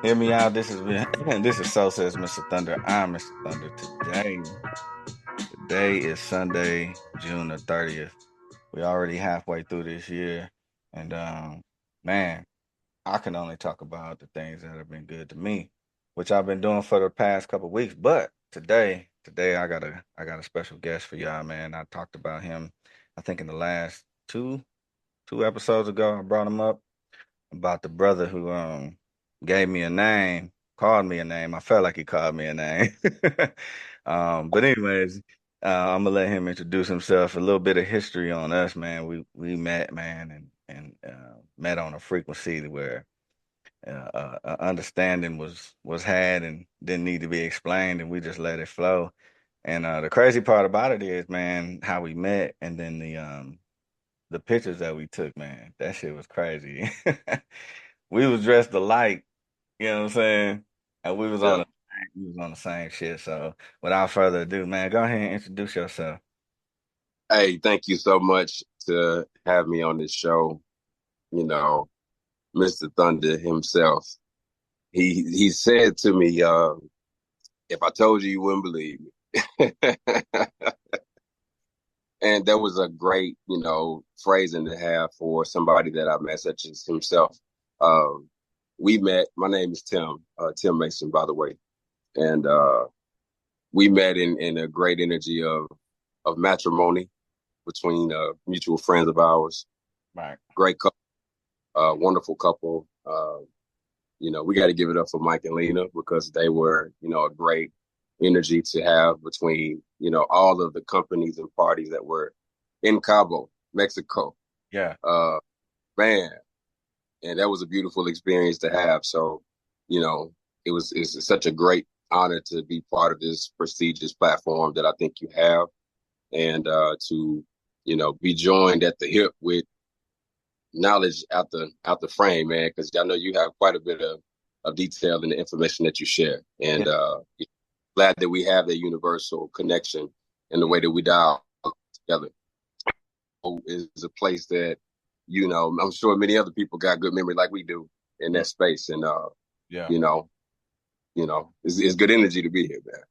Hear me out. This is this is So Says Mr. Thunder. I'm Mr. Thunder. Today is Sunday, June the 30th. We already halfway through this year, and man, I can only talk about the things that have been good to me, which I've been doing for the past couple of weeks. But today I got a special guest for y'all, man. I talked about him, I think in the last two episodes ago. I brought him up about the brother who gave me a name, called me a name. I felt like he called me a name. But anyways, I'm gonna let him introduce himself. A little bit of history on us, man. We met, man, and met on a frequency where understanding was had and didn't need to be explained, and we just let it flow. And the crazy part about it is, man, how we met, and then the pictures that we took, man, that shit was crazy. We was dressed alike, you know what I'm saying? And Yeah. we was on the same shit. So without further ado, man, go ahead and introduce yourself. Hey, thank you so much to have me on this show. You know, Mr. Thunder himself. He said to me, if I told you, you wouldn't believe me. And that was a great, phrasing to have for somebody that I met, such as himself. Um, we met. My name is Tim, Tim Mason, by the way, and we met in a great energy of matrimony between mutual friends of ours. Right. Great couple, wonderful couple. We got to give it up for Mike and Lena because they were, a great energy to have between, all of the companies and parties that were in Cabo, Mexico. Yeah. Uh, Man, and that was a beautiful experience to have. So, it's such a great honor to be part of this prestigious platform that I think you have, and to, be joined at the hip with knowledge out the frame, man, because I know you have quite a bit of detail in the information that you share. Yeah. And glad that we have that universal connection in the way that we dial together. Is a place that, I'm sure many other people got good memory like we do in Mm. that space. And Yeah. you know, it's good energy to be here, man.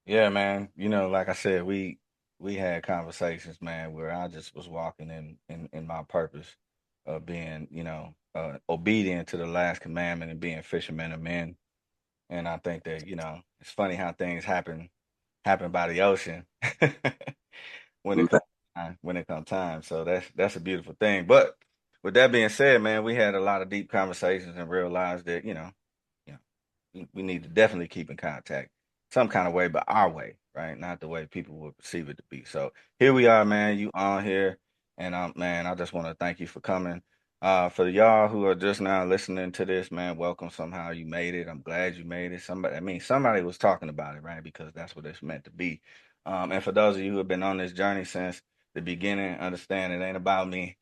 Yeah, man. Like I said, we had conversations, man, where I just was walking in my purpose of being, obedient to the last commandment and being fishermen of men. And I think that, it's funny how things happen by the ocean when it Man, comes time. So that's a beautiful thing. But with that being said, man, we had a lot of deep conversations and realized that, you know, we need to definitely keep in contact some kind of way, but our way, right? Not the way people would perceive it to be. So here we are, man. You on here, and man, I just want to thank you for coming. For y'all who are just now listening to this, man, welcome. Somehow you made it. I'm glad you made it. Somebody was talking about it, right? Because that's what it's meant to be. And for those of you who have been on this journey since the beginning, understand it ain't about me.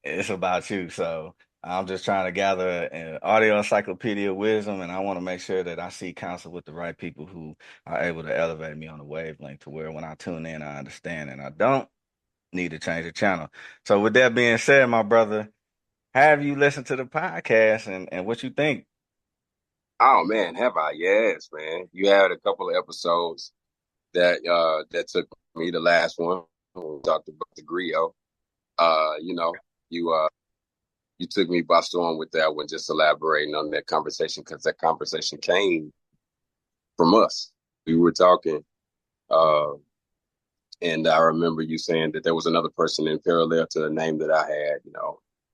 It's about you. So I'm just trying to gather an audio encyclopedia of wisdom, and I want to make sure that I see counsel with the right people who are able to elevate me on the wavelength to where when I tune in, I understand and I don't need to change the channel. So with that being said, my brother, have you listened to the podcast and what you think? oh man, have I? Yes, man. You had a couple of episodes that took me. The last one, when we talked about the griot. You you took me by storm with that one, just elaborating on that conversation because that conversation came from us. We were talking, uh, and I remember you saying that there was another person in parallel to the name that I had,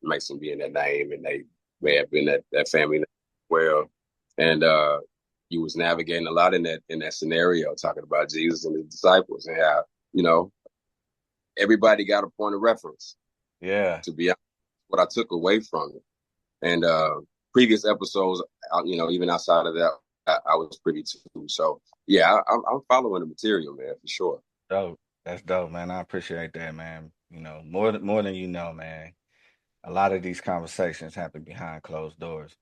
Mason being that name, and they may have been that family name as well. And you was navigating a lot in that scenario, talking about Jesus and his disciples and how, you know, everybody got a point of reference, Yeah. to be honest, what I took away from it. And previous episodes, even outside of that, I was pretty too. So yeah, I'm following the material, man, for sure. Dope. That's dope, man. I appreciate that, man. More than you know, man. A lot of these conversations happen behind closed doors,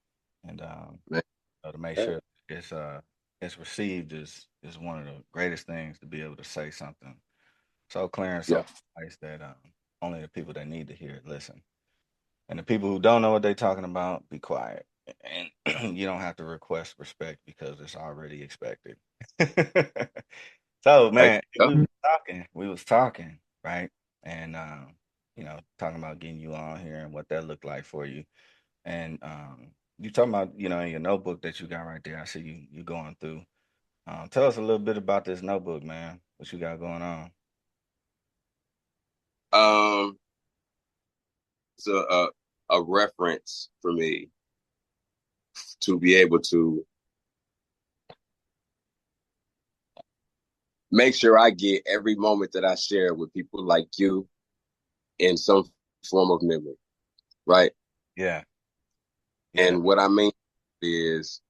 and Man, to make yeah, sure it's it's received is one of the greatest things to be able to say something so clear and yeah, so concise that only the people that need to hear it listen, and the people who don't know what they're talking about, be quiet. and you don't have to request respect because it's already expected. So, Right? man, Yep. we was talking, right? And talking about getting you on here and what that looked like for you. And you talking about, in your notebook that you got right there. I see you going through. Tell us a little bit about this notebook, man. What you got going on? Um, it's a reference for me to be able to make sure I get every moment that I share with people like you in some form of memory, right? Yeah, yeah. And what I mean is,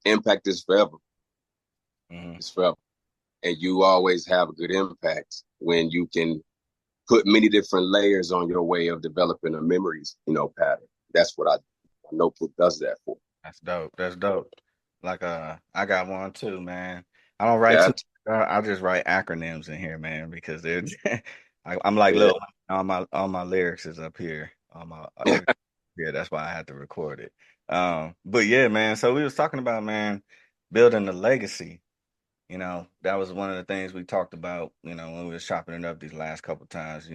impact is forever. Hmm. It's forever. And you always have a good impact when you can put many different layers on your way of developing a memories, pattern. That's what my notebook does that for. That's dope. That's dope. Like I got one too, man. I don't write Yeah. too. I just write acronyms in here, man, because they're. I'm like Yeah. little. All my lyrics is up here. All my everything. Yeah, that's why I had to record it. But yeah, man. So we was talking about, man, building a legacy. That was one of the things we talked about. When we was chopping it up these last couple times.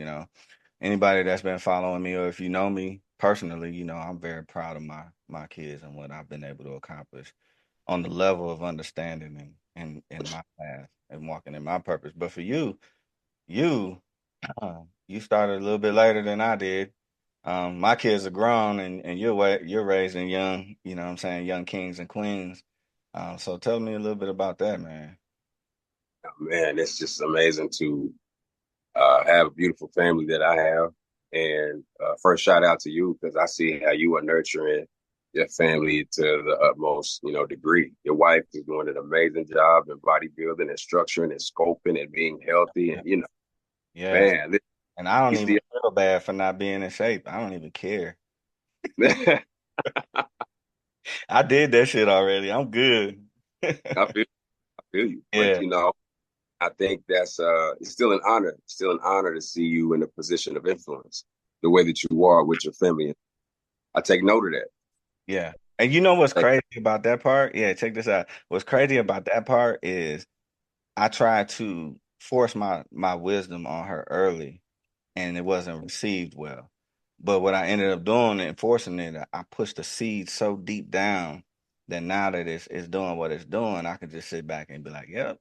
Anybody that's been following me, or if you know me personally, I'm very proud of my kids and what I've been able to accomplish on the level of understanding and in my path and walking in my purpose. But for you you started a little bit later than I did. My kids are grown, and you're raising young, what I'm saying, young kings and queens. So tell me a little bit about that, man. Man, it's just amazing to have a beautiful family that I have. And first, shout out to you because I see how you are nurturing your family to the utmost, degree. Your wife is doing an amazing job in bodybuilding and structuring and scoping and being healthy. And, Yes, man, and I don't you even see, feel bad for not being in shape. I don't even care. I I did that shit already. I'm good. feel, I feel you. But, Yeah, I think that's it's still an honor to see you in a position of influence, the way that you are with your family. I take note of that. yeah. And you know what's Like, crazy about that part? Yeah, check this out. What's crazy about that part is I tried to force my wisdom on her early, and it wasn't received well. But what I ended up doing and forcing it, I pushed the seed so deep down that now that it's doing what it's doing, I can just sit back and be like, "Yep,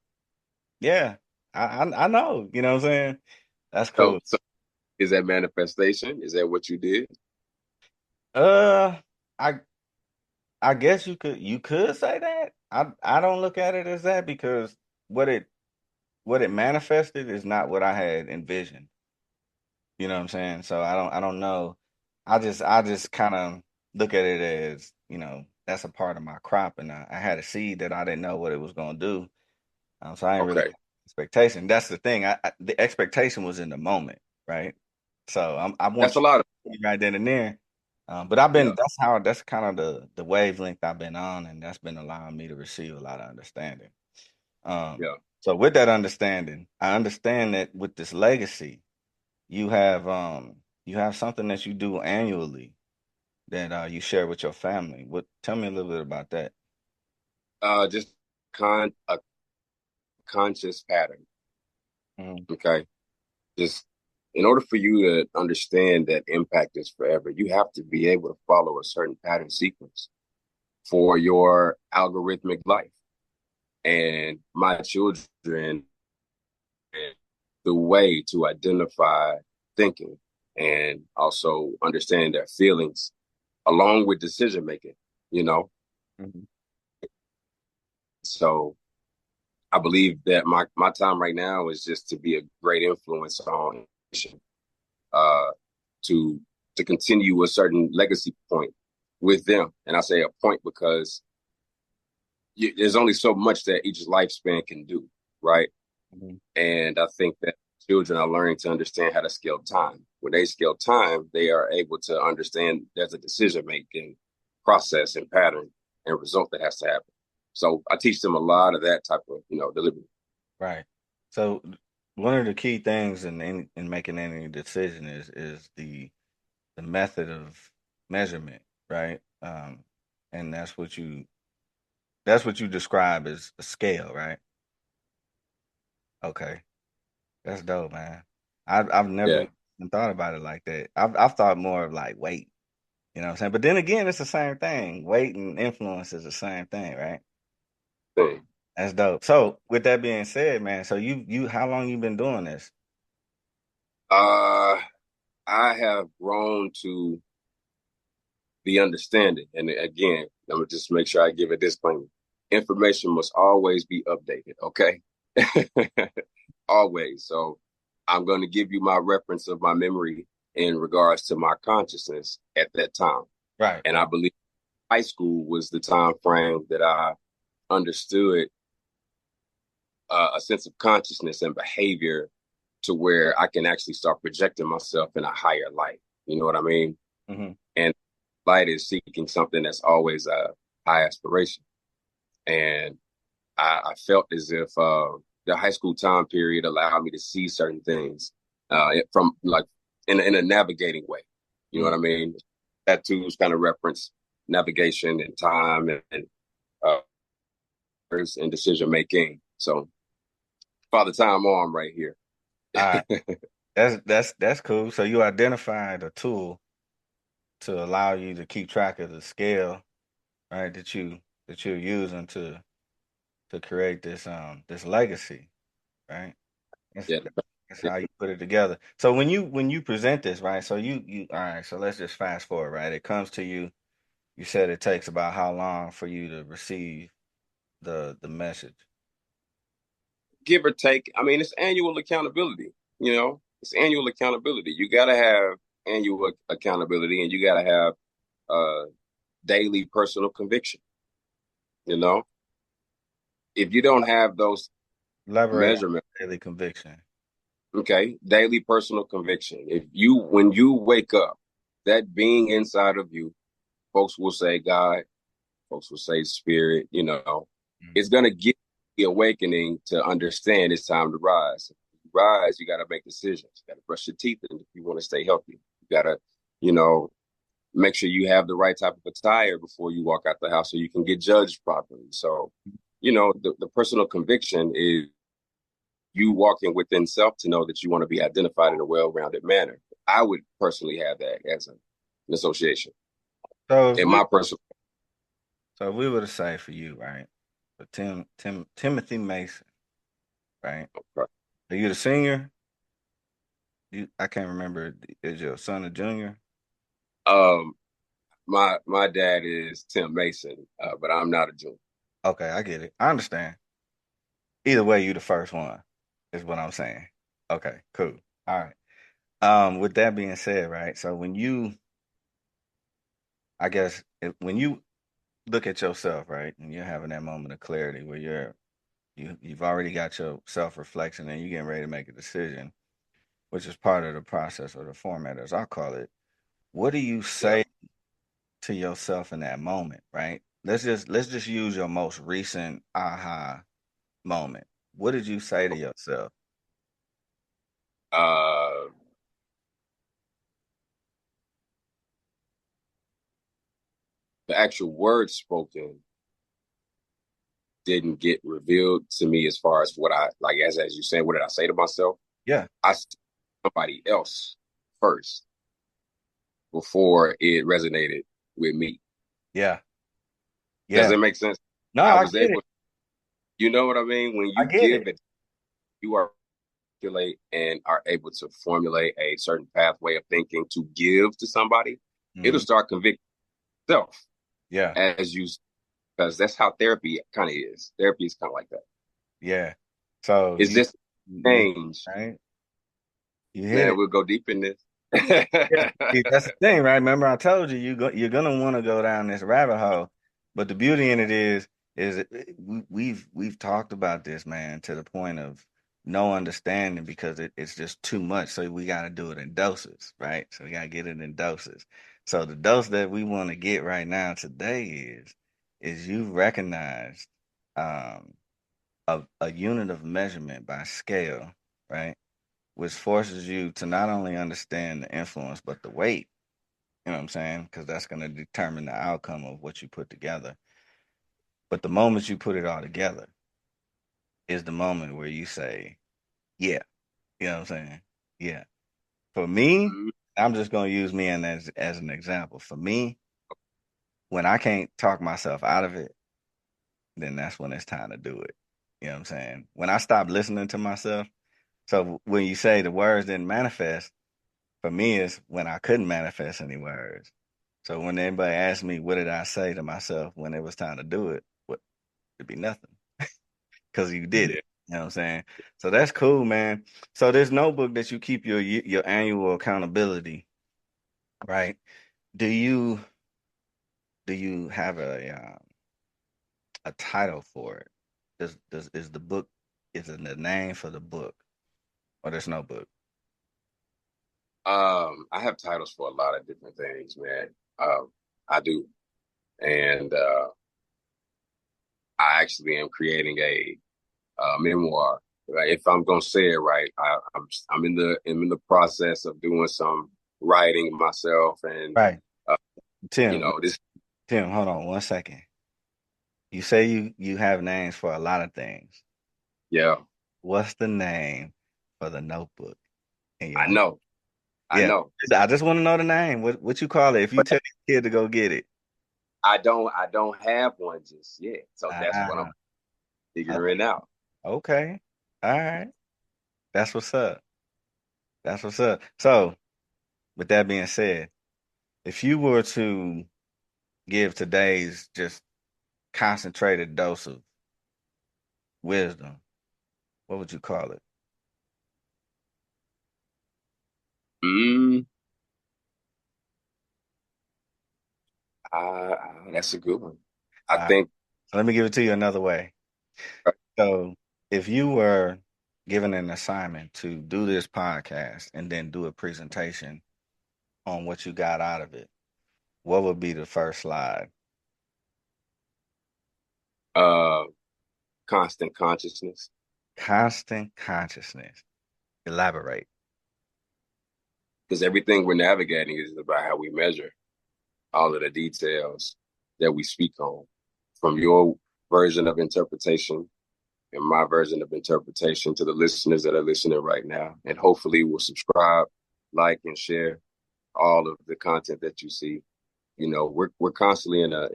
yeah, I know." You know what I'm saying? That's cool. so is that manifestation? Is that what you did? Uh, I I guess you could say that. I don't look at it as that because what it what it manifested is not what I had envisioned. You know what I'm saying? So I don't know. I just kind of look at it as, that's a part of my crop, and I had a seed that I didn't know what it was gonna do. So I ain't really Okay, got expectation. That's the thing. The expectation was in the moment, right? So I that's want a you lot of to be right then and there. But I've been yeah, that's kind of the wavelength I've been on, and that's been allowing me to receive a lot of understanding. Um, yeah. so with that understanding, I understand that with this legacy, you have something that you do annually that you share with your family. Tell me a little bit about that. Just a conscious pattern. Mhm. Okay, just in order for you to understand that impact is forever, you have to be able to follow a certain pattern sequence for your algorithmic life. And my children, the way to identify thinking and also understand their feelings along with decision making, you know. Mhm. So I believe that my time right now is just to be a great influence on uh to continue a certain legacy point with them. And I say a point because there's only so much that each lifespan can do, right? Mhm. And I think that children are learning to understand how to scale time. When they scale time, they are able to understand there's a decision making process and pattern and result that has to happen. So I teach them a lot of that type of, delivery. Right. So one of the key things in making any decision is the method of measurement, right? Um, and that's what you describe as a scale, right? Okay, that's dope, man. I've never Yeah, even thought about it like that. I've thought more of like weight, you know what I'm saying? But then again, it's the same thing. Weight and influence is the same thing, right? thing. That's dope. So with that being said, man, so you how long you been doing this? Uh, I have grown to the understanding, and again, I'm gonna just make sure I give a disclaimer. Information must always be updated. Okay, always. So I'm going to give you my reference of my memory in regards to my consciousness at that time, Right, and I right. believe high school was the time frame that I understood a sense of consciousness and behavior to where I can actually start projecting myself in a higher light. You know what I mean? Hmm. And light is seeking something that's always a high aspiration. And I felt as if the high school time period allowed me to see certain things from like in a navigating way. You know Mm. what I mean? Tattoos kind of reference navigation and time and uh, and decision making. So Father Time Arm right here. All right. That's cool. So you identified a tool to allow you to keep track of the scale, right, that you're using to create this legacy, right? That's, Yeah, that's how you put it together. So when you present this, right? So you all right, so let's just fast forward, right? It comes to you, you said it takes about how long for you to receive the message. give or take. I mean, it's annual accountability. You know, it's annual accountability. You got to have annual accountability, and you got to have daily personal conviction. You know, if you don't have those Elaborate on measurements, daily conviction. okay, daily personal conviction. If you, when you wake up, that being inside of you, folks will say God, folks will say spirit. You know, Mm. it's gonna get the awakening to understand it's time to rise. Rise, you got to make decisions. You got to brush your teeth if you want to stay healthy. You got to, you know, make sure you have the right type of attire before you walk out the house so you can get judged properly. So, you know, the personal conviction is you walking within self to know that you want to be identified in a well-rounded manner. I would personally have that as an association So if in we my personal. so if we were to say for you, right? For Timothy Mason, right? Are you the senior? I can't remember. Is your son a junior? Um, my dad is Tim Mason, but I'm not a junior. Okay, I get it. I understand. Either way, you the first one, is what I'm saying. Okay, cool. All right. With that being said, right? So I guess, when you look at yourself, right, and you're having that moment of clarity where you've already got your self reflection and you're getting ready to make a decision, which is part of the process or the format, as I call it. What do you Yeah. say to yourself in that moment, right? Let's just use your most recent aha moment. What did you say to yourself? Uh, the actual words spoken didn't get revealed to me as far as what I like as you saying, what did I say to myself? Yeah, I said to somebody else first before it resonated with me. yeah, Does yeah. that make sense? No, I I was get it. able, you know what I mean? When I you get give it. it, you articulate and are able to formulate a certain pathway of thinking to give to somebody, it'll Hmm. start convicting yourself Yeah, as you, because that's how therapy kind of is. Therapy is kind of like that. yeah. So It's you just you change. right? You hit Man, it. we'll go deep in this. Yeah, see, that's the thing, right? Remember, I told you you're gonna want to go down this rabbit hole, but the beauty in it is we've talked about this, man, to the point of no understanding because it's just too much. So we got to do it in doses, right? So we got to get it in doses. So the dose that we want to get right now today is you've recognized um, a unit of measurement by scale, right? Which forces you to not only understand the influence but the weight, You know what I'm saying? Because that's going to determine the outcome of what you put together. But the moment you put it all together is the moment where you say, yeah. You know what I'm saying? Yeah. For me, Mhm. I'm just going to use me and as an example. For me, when I can't talk myself out of it, then that's when it's time to do it. You know what I'm saying? When I stop listening to myself. So when you say the words didn't manifest, for me is when I couldn't manifest any words. So when anybody asked me what did I say to myself when it was time to do it, what it'd be nothing because you did Yeah. it. You know what I'm saying? So that's cool, man. So this notebook that you keep your annual accountability, right? Do you do you have a title for it? Does is the book is it the name for the book or there's no book? I have titles for a lot of different things, man. I do, and I actually am creating a memoir. Right? If I'm gonna say it right, I'm in the process of doing some writing myself, and Right. uh, you Tim, know this. Tim, hold on 1 second. You say you have names for a lot of things. Yeah, What's the name for the notebook in your I home? know, I Yeah, know, I just want to know the name. What you call it? If you but tell your kid to go get it. I don't have one just yet. So that's what I'm Ah, figuring out. okay. All right. That's what's up. That's what's up. So, with that being said, if you were to give today's just concentrated dose of wisdom, what would you call it? Mm, that's a good one. I Uh, think. so let me give it to you another way. So, if you were given an assignment to do this podcast and then do a presentation on what you got out of it, what would be the first slide? Uh, Constant consciousness, Constant consciousness. Elaborate. because everything we're navigating is about how we measure all of the details that we speak on, from your version of interpretation and my version of interpretation to the listeners that are listening right now, and hopefully will subscribe, like, and share all of the content that you see. You know, we're constantly in a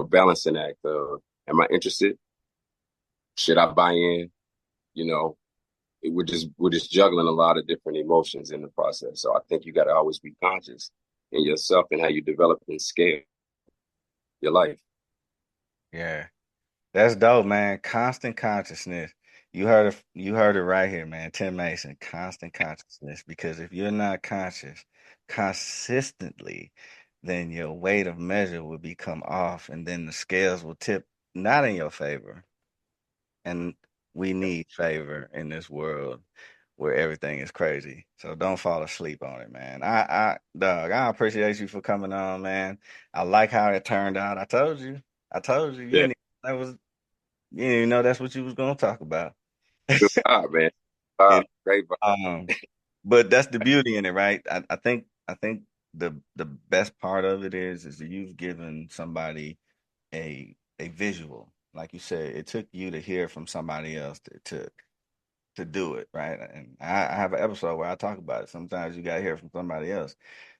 balancing act of, am I interested? Should I buy in? You know, we're just juggling a lot of different emotions in the process. So I think you got to always be conscious in yourself and how you develop and scale your life. Yeah. That's dope, man. Constant consciousness. You heard it right here, man. Tim Mason, constant consciousness. Because if you're not conscious consistently, then your weight of measure will become off and then the scales will tip not in your favor. And we need favor in this world where everything is crazy. So don't fall asleep on it, man. Doug, I appreciate you for coming on, man. I like how it turned out. I told you. I told you. Yeah, That was you didn't even know that's what you was gonna talk about. good vibe, man. You Great vibe. but that's the beauty in it, right? I think the best part of it is you've given somebody a visual. Like you said, it took you to hear from somebody else to do it, right? And I have an episode where I talk about it. Sometimes you gotta hear from somebody else.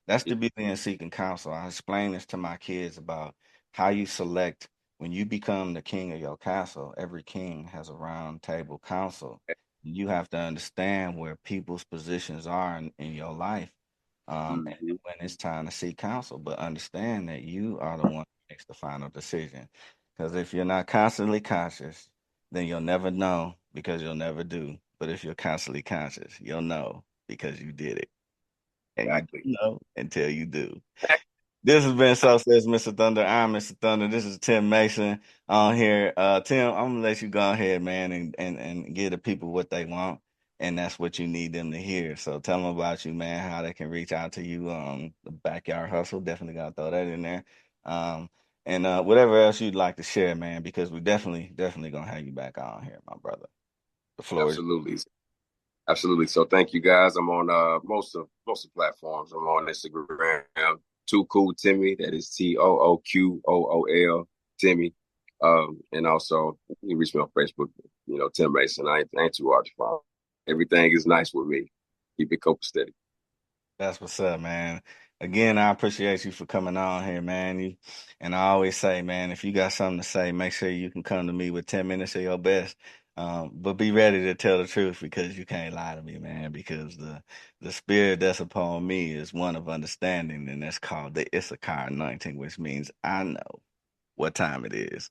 That's Yeah, the beauty in seeking counsel. I explain this to my kids about how you select when you become the king of your castle. Every king has a round table council. You have to understand where people's positions are in your life, and mm-hmm. when it's time to seek counsel. But understand that you are the one who makes the final decision. Because if you're not constantly conscious, then you'll never know because you'll never do. But if you're constantly conscious, you'll know because you did it. And you Exactly. don't know until you do. This has been So Says Mr. Thunder. I'm Mr. Thunder. This is Tim Mason on here. Tim, I'm gonna let you go ahead, man, and give the people what they want. And that's what you need them to hear. So tell them about you, man, how they can reach out to you. The backyard hustle. Definitely gotta throw that in there. Um, and whatever else you'd like to share, man, because we definitely gonna have you back on here, my brother. The floor is Absolutely. Absolutely. So thank you guys. I'm on most of platforms. I'm on Instagram, Too Cool Timmy. That is TOOQOOL Timmy. And also you can reach me on Facebook, Tim Mason. I ain't too hard to find. Everything is nice with me. Keep it copacetic. That's what's up, man. Again, I appreciate you for coming on here, man. And I always say, man, if you got something to say, make sure you can come to me with 10 minutes of your best. But be ready to tell the truth because you can't lie to me, man, because the spirit that's upon me is one of understanding, and that's called the Issachar anointing, which means I know what time it is.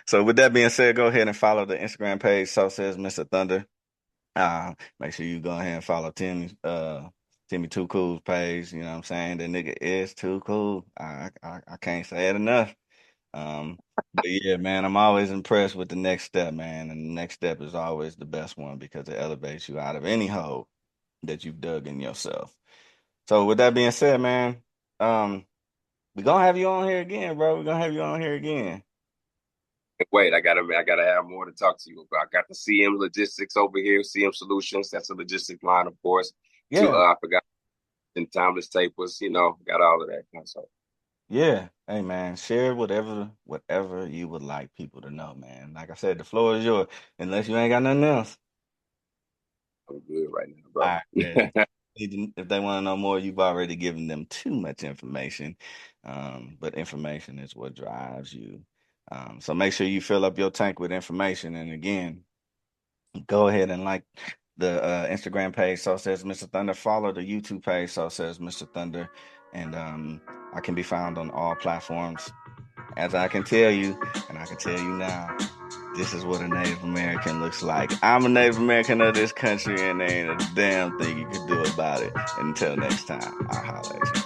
So with that being said, go ahead and follow the Instagram page, So Says Mr. Thunder. Make sure you go ahead and follow Timmy Too Cool's page. You know what I'm saying? That nigga is too cool. I can't say it enough. But yeah, man, I'm always impressed with the next step, man. And the next step is always the best one because it elevates you out of any hole that you've dug in yourself. So with that being said, man, um, we're gonna have you on here again, bro. We're gonna have you on here again. Wait, I gotta have more to talk to you about. I got the CM Logistics over here, CM Solutions. That's a logistic line, of course. To Yeah, I forgot, and Timeless Tapers. Got all of that. So yeah. Hey man, share whatever you would like people to know, man. Like I said, the floor is yours. Unless you ain't got nothing else. I'm good right now, All bro. right, good. If they want to know more, you've already given them too much information. But information is what drives you. So make sure you fill up your tank with information. And again, go ahead and like the Instagram page, So Says Mr. Thunder. Follow the YouTube page, So Says Mr. Thunder. And I can be found on all platforms. As I can tell you, and I can tell you now, this is what a Native American looks like. I'm a Native American of this country, and there ain't a damn thing you can do about it. Until next time, I'll holler at you.